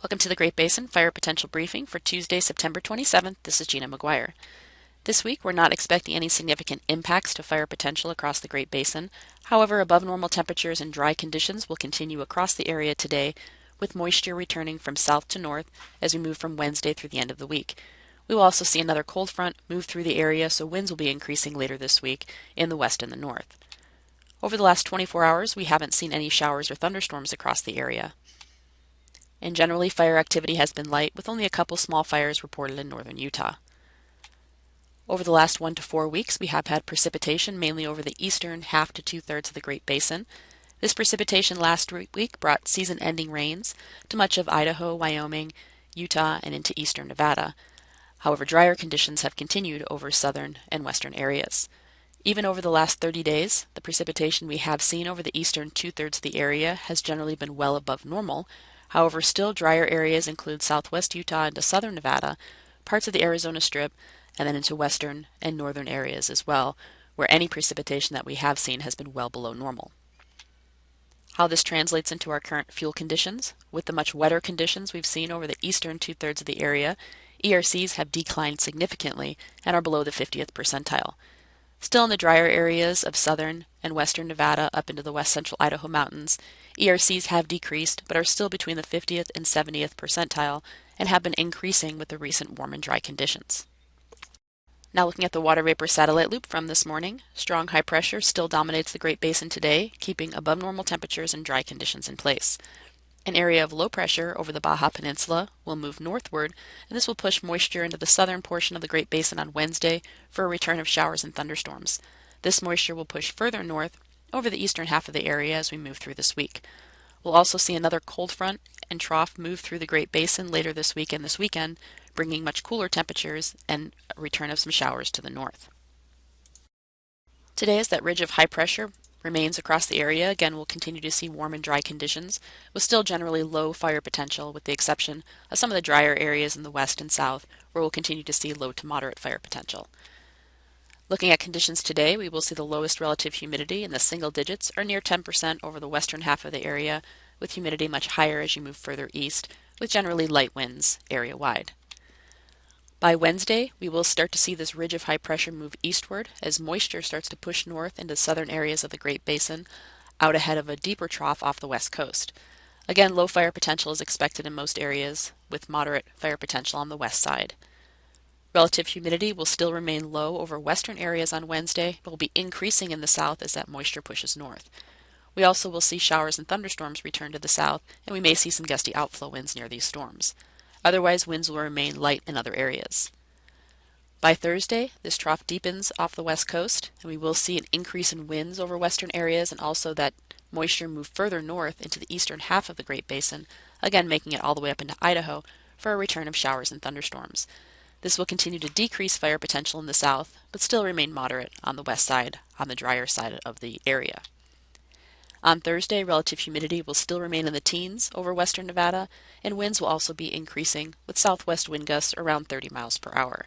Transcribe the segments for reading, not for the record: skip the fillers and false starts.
Welcome to the Great Basin Fire Potential Briefing for Tuesday, September 27th. This is Gina McGuire. This week, we're not expecting any significant impacts to fire potential across the Great Basin. However, above normal temperatures and dry conditions will continue across the area today, with moisture returning from south to north as we move from Wednesday through the end of the week. We will also see another cold front move through the area, so winds will be increasing later this week in the west and the north. Over the last 24 hours, we haven't seen any showers or thunderstorms across the area. And generally, fire activity has been light, with only a couple small fires reported in northern Utah. Over the last 1 to 4 weeks, we have had precipitation mainly over the eastern half to two-thirds of the Great Basin. This precipitation last week brought season-ending rains to much of Idaho, Wyoming, Utah, and into eastern Nevada. However, drier conditions have continued over southern and western areas. Even over the last 30 days, the precipitation we have seen over the eastern two-thirds of the area has generally been well above normal. However, still drier areas include southwest Utah into southern Nevada, parts of the Arizona Strip, and then into western and northern areas as well, where any precipitation that we have seen has been well below normal. How this translates into our current fuel conditions: with the much wetter conditions we've seen over the eastern two-thirds of the area, ERCs have declined significantly and are below the 50th percentile. Still in the drier areas of southern and western Nevada up into the west central Idaho mountains, ERCs have decreased but are still between the 50th and 70th percentile and have been increasing with the recent warm and dry conditions. Now looking at the water vapor satellite loop from this morning, strong high pressure still dominates the Great Basin today, keeping above normal temperatures and dry conditions in place. An area of low pressure over the Baja Peninsula will move northward, and this will push moisture into the southern portion of the Great Basin on Wednesday for a return of showers and thunderstorms. This moisture will push further north over the eastern half of the area as we move through this week. We'll also see another cold front and trough move through the Great Basin later this week and this weekend, bringing much cooler temperatures and a return of some showers to the north. Today, as that ridge of high pressure remains across the area, again we'll continue to see warm and dry conditions with still generally low fire potential, with the exception of some of the drier areas in the west and south where we'll continue to see low to moderate fire potential. Looking at conditions today, we will see the lowest relative humidity in the single digits or near 10% over the western half of the area, with humidity much higher as you move further east, with generally light winds area-wide. By Wednesday, we will start to see this ridge of high pressure move eastward as moisture starts to push north into southern areas of the Great Basin, out ahead of a deeper trough off the west coast. Again, low fire potential is expected in most areas, with moderate fire potential on the west side. Relative humidity will still remain low over western areas on Wednesday, but will be increasing in the south as that moisture pushes north. We also will see showers and thunderstorms return to the south, and we may see some gusty outflow winds near these storms. Otherwise, winds will remain light in other areas. By Thursday, this trough deepens off the west coast, and we will see an increase in winds over western areas and also that moisture move further north into the eastern half of the Great Basin, again making it all the way up into Idaho for a return of showers and thunderstorms. This will continue to decrease fire potential in the south, but still remain moderate on the west side, on the drier side of the area. On Thursday, relative humidity will still remain in the teens over western Nevada, and winds will also be increasing, with southwest wind gusts around 30 miles per hour.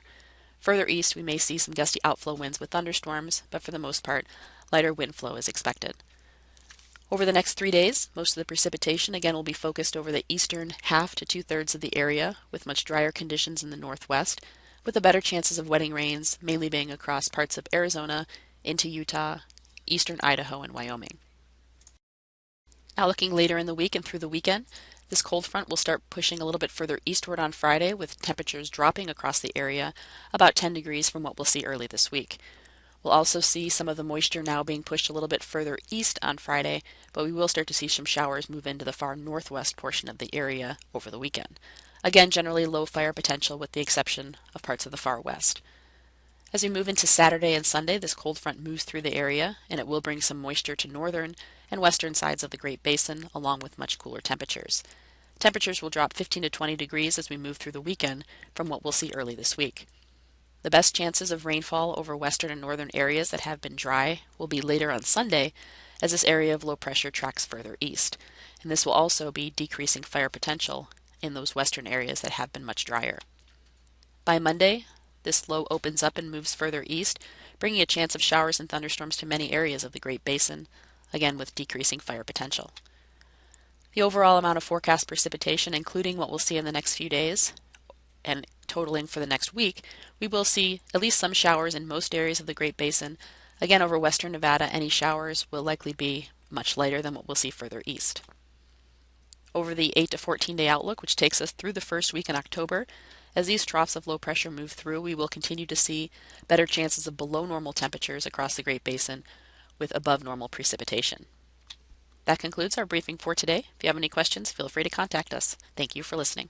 Further east, we may see some gusty outflow winds with thunderstorms, but for the most part, lighter wind flow is expected. Over the next 3 days, most of the precipitation again will be focused over the eastern half to two-thirds of the area, with much drier conditions in the northwest, with the better chances of wetting rains mainly being across parts of Arizona into Utah, eastern Idaho, and Wyoming. Now looking later in the week and through the weekend, this cold front will start pushing a little bit further eastward on Friday, with temperatures dropping across the area about 10 degrees from what we'll see early this week. We'll also see some of the moisture now being pushed a little bit further east on Friday, but we will start to see some showers move into the far northwest portion of the area over the weekend. Again, generally low fire potential with the exception of parts of the far west. As we move into Saturday and Sunday, this cold front moves through the area, and it will bring some moisture to northern and western sides of the Great Basin, along with much cooler temperatures. Temperatures will drop 15 to 20 degrees as we move through the weekend from what we'll see early this week. The best chances of rainfall over western and northern areas that have been dry will be later on Sunday, as this area of low pressure tracks further east, and this will also be decreasing fire potential in those western areas that have been much drier. By Monday, this low opens up and moves further east, bringing a chance of showers and thunderstorms to many areas of the Great Basin, again with decreasing fire potential. The overall amount of forecast precipitation, including what we'll see in the next few days and totaling for the next week, we will see at least some showers in most areas of the Great Basin. Again, over western Nevada, any showers will likely be much lighter than what we'll see further east. Over the 8 to 14 day outlook, which takes us through the first week in October, as these troughs of low pressure move through, we will continue to see better chances of below normal temperatures across the Great Basin with above normal precipitation. That concludes our briefing for today. If you have any questions, feel free to contact us. Thank you for listening.